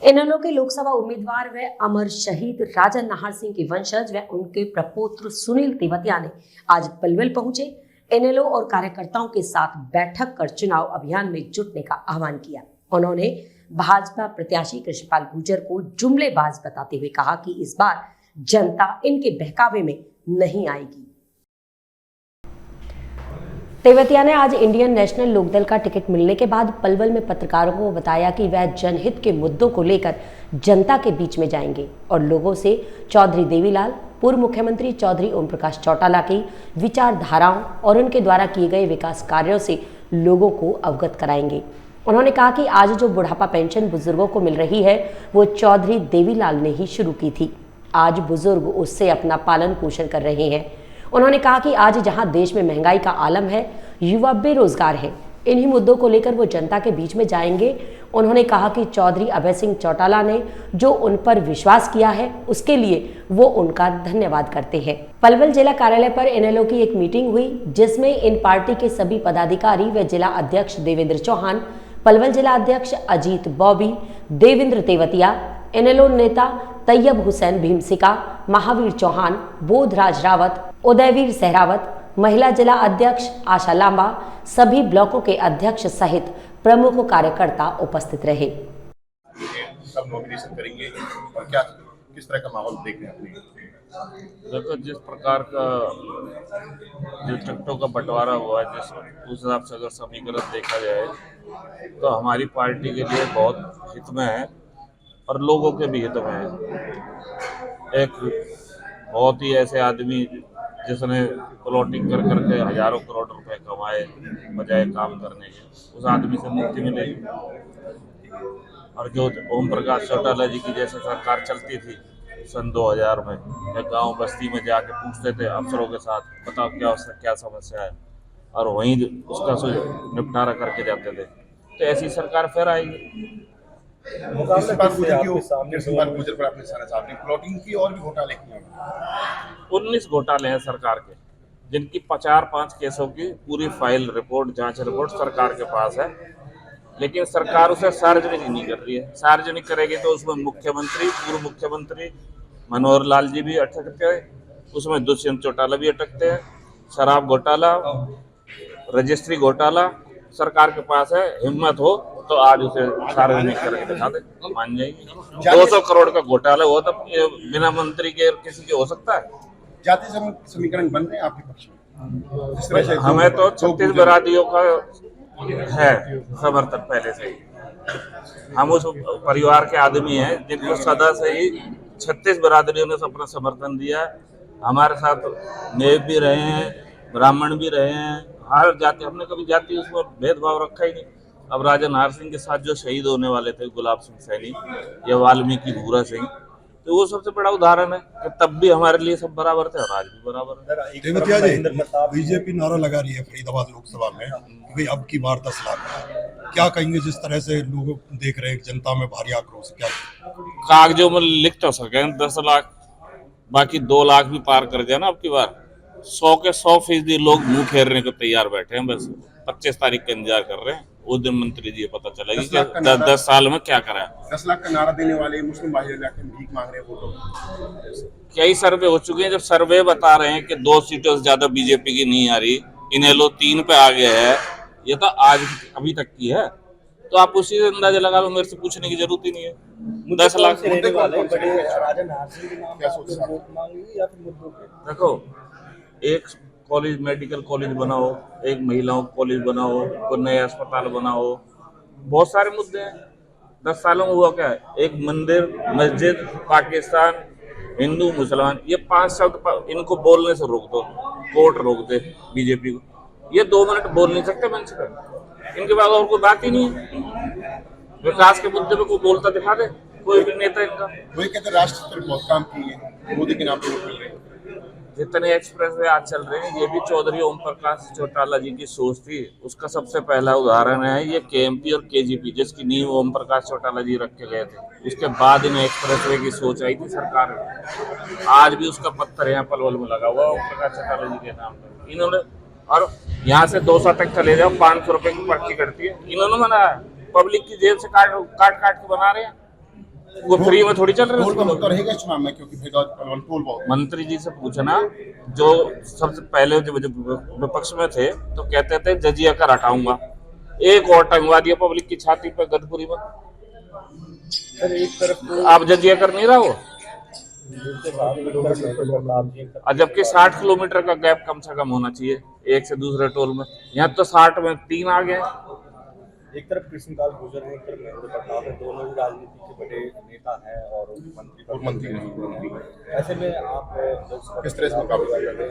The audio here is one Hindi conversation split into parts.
इनेलो के लोकसभा उम्मीदवार व अमर शहीद राजा नाहर सिंह के वंशज व उनके प्रपौत्र सुनील तेवतिया ने आज पलवल पहुंचे। इनेलो और कार्यकर्ताओं के साथ बैठक कर चुनाव अभियान में जुटने का आह्वान किया। उन्होंने भाजपा प्रत्याशी कृष्णपाल गुर्जर को जुमलेबाज बताते हुए कहा कि इस बार जनता इनके बहकावे में नहीं आएगी। तेवतिया ने आज इंडियन नेशनल लोकदल का टिकट मिलने के बाद पलवल में पत्रकारों को बताया कि वह जनहित के मुद्दों को लेकर जनता के बीच में जाएंगे और लोगों से चौधरी देवीलाल, पूर्व मुख्यमंत्री चौधरी ओम प्रकाश चौटाला की विचारधाराओं और उनके द्वारा किए गए विकास कार्यों से लोगों को अवगत कराएंगे। उन्होंने कहा कि आज जो बुढ़ापा पेंशन बुजुर्गों को मिल रही है वो चौधरी देवीलाल ने ही शुरू की थी। आज बुजुर्ग उससे अपना पालन पोषण कर रहे हैं। उन्होंने कहा कि आज जहां देश में महंगाई का आलम है, युवा बेरोजगार है, इन्हीं मुद्दों को लेकर वो जनता के बीच में जाएंगे। उन्होंने कहा कि चौधरी अभय सिंह चौटाला ने जो उन पर विश्वास किया है उसके लिए वो उनका धन्यवाद करते हैं। पलवल जिला कार्यालय पर इनेलो की एक मीटिंग हुई जिसमें इन पार्टी के सभी पदाधिकारी व जिला अध्यक्ष देवेंद्र चौहान, पलवल जिला अध्यक्ष अजीत बॉबी, देवेंद्र तेवतिया, इनेलो नेता तैयब हुसैन भीमसिका, महावीर चौहान, बोधराज रावत, उदयवीर सहरावत, महिला जिला अध्यक्ष आशा लांबा, सभी ब्लॉकों के अध्यक्ष सहित प्रमुख कार्यकर्ता उपस्थित रहे। सब नॉमिनेशन करेंगे और क्या किस तरह का माहौल देख रहे हैं? देखो, जिस प्रकार का जो टिकटों का बंटवारा हुआ है, जिस उस हिसाब से अगर समीकरण देखा जाए तो हमारी पार्टी के लिए बहुत हित में है और लोगों के भी हित में है। एक बहुत ही ऐसे आदमी जिसने प्लॉटिंग कर करके हजारों करोड़ रुपए कमाए बजाय काम करने के, उस आदमी से मुक्ति मिलेगी। और जो ओम प्रकाश चौटाला जी की जैसे सरकार चलती थी सन 2000 में, गांव बस्ती में जाके पूछते थे अफसरों के साथ, बताओ क्या समस्या है, और वहीं उसका निपटारा करके जाते थे। तो ऐसी सरकार फिर आएगी। प्लॉटिंग की और भी घोटाले किए 19 घोटाले हैं सरकार के, जिनकी 4-5 केसों की पूरी फाइल रिपोर्ट, जांच रिपोर्ट सरकार के पास है, लेकिन सरकार उसे सार्वजनिक नहीं कर रही है। सार्वजनिक करेगी तो उसमें मुख्यमंत्री, पूर्व मुख्यमंत्री मनोहर लाल जी भी अटकते हैं, उसमें दुष्यंत चौटाला भी अटकते हैं। शराब घोटाला, रजिस्ट्री घोटाला सरकार के पास है। हिम्मत हो तो आज उसे सार्वजनिक करके दिखा दे, मान जाएगी। 200 करोड़ का घोटाला हुआ तो बिना मंत्री के किसी के हो सकता है? जाति समीकरण बन रहे हैं आपके पक्ष में? हमें तो 36 बरादियों का है समर्थन पहले से ही। हम उस परिवार के आदमी हैं जिनको सदा से ही 36 बरादरियों ने अपना समर्थन दिया। हमारे साथ नेव भी रहे हैं, ब्राह्मण भी रहे हैं, हर जाति, हमने कभी जाति उसमें भेदभाव रखा ही नहीं। अब राजा नाहर सिंह के साथ जो शहीद होने वाले थे, गुलाब सिंह सैनी या वाल्मीकि भूरा सिंह, तो वो सबसे बड़ा उदाहरण है कि तब भी हमारे लिए सब बराबर थे और आज भी बराबर है। तेवतिया जी, बीजेपी नारा लगा रही है फरीदाबाद लोकसभा में कि भाई अब की बार 10 लाख, क्या कहेंगे? जिस तरह से लोग देख रहे हैं जनता में भारी आक्रोश, क्या कागजों में लिख तो सके 10 लाख, बाकी 2 लाख भी पार कर जाए ना अब की बार। 100 के 100% लोग मुंह फेरने को तैयार बैठे हैं, बस 25 तारीख का इंतजार कर रहे हैं। उस दिन मंत्री जी पता चलेगी कि 10 साल में क्या करा है। 10 लाख का नारा देने वाले मुस्लिम भाई भीख मांग रहे हैं वोटों। कई सर्वे हो चुके हैं, जब सर्वे बता रहे हैं कि 2 सीटों से ज्यादा बीजेपी की नहीं आ रही, इनेलो 3 पे आ गया है, ये तो आज अभी तक की है, तो आप उसी से अंदाजा लगा लो, मेरे से पूछने की जरूरत ही नहीं है। 10 लाख देखो, एक कॉलेज, मेडिकल कॉलेज बनाओ, एक महिलाओं कॉलेज बनाओ, कोई नया अस्पताल बनाओ, बहुत सारे मुद्दे हैं। 10 सालों में हुआ क्या है? एक मंदिर, मस्जिद, पाकिस्तान, हिंदू, मुसलमान, ये 5 शब्द इनको बोलने से रोक दो, कोर्ट रोक दे बीजेपी को। ये 2 मिनट बोल नहीं सकते मंच पर, इनके बाद और कोई बात ही नहीं है। विकास के मुद्दे पे कोई बोलता दिखा दे कोई भी नेता इनका। वही कहते राष्ट्र पर बहुत काम किए, मोदी के नाम पे वोट कर रहे हैं। जितने एक्सप्रेस वे आज चल रहे हैं, ये भी चौधरी ओम प्रकाश चौटाला जी की सोच थी। उसका सबसे पहला उदाहरण है ये केएमपी और केजीपी, जिसकी नींव ओम प्रकाश चौटाला जी रख के गए थे। उसके बाद इन एक्सप्रेस वे की सोच आई थी सरकार में। आज भी उसका पत्थर यहाँ पलवल में लगा हुआ ओम प्रकाश चौटाला जी के नाम पर। इन्होंने, और यहाँ से 200 तक चले जाओ, 500 रुपए की पर्ची कटती है, इन्होंने बनाया। पब्लिक की जेब से काट काट के बना रहे हैं। वो फ्री में थोड़ी चल रहे टोल का हैं। मुद्दा रहेगा इस चुनाव में, क्योंकि भेदभाव टोल बहुत मंत्री जी से पूछना, जो सबसे पहले जो विपक्ष में थे तो कहते थे जजिया कर हटाऊंगा, एक और टंगवा दिया पब्लिक की छाती पे गदपुरी में। सर एक तरफ तो आप जजिया कर नहीं रहा वो, और जबकि 60 किलोमीटर का गैप कम से कम होना चाहिए एक से दूसरे टोल में, यहाँ तो 60 में 3 आ गए। एक तरफ कृष्णकाल गुर्जर है, एक तरफ महेंद्र प्रताप है, दोनों ही राजनीति के बड़े नेता हैं और मंत्री। ऐसे में आप किस तरह से मुकाबला करेंगे?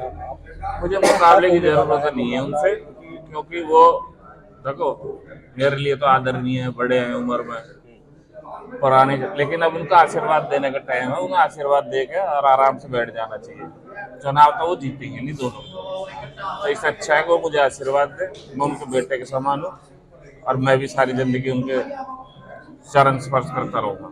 मुझे मुकाबले की जरूरत नहीं है उनसे, क्योंकि वो देखो मेरे लिए तो आदरणीय है, बड़े हैं उम्र में, पुराने, लेकिन अब उनका आशीर्वाद देने का टाइम है। उन्हें आशीर्वाद दे के और आराम से बैठ जाना चाहिए। चुनाव तो वो जीतेंगे नहीं दोनों, तो इससे अच्छा है कि वो मुझे आशीर्वाद दे, मैं उनके बेटे के समान हूँ और मैं भी सारी जिंदगी उनके चरण स्पर्श करता रहूँगा।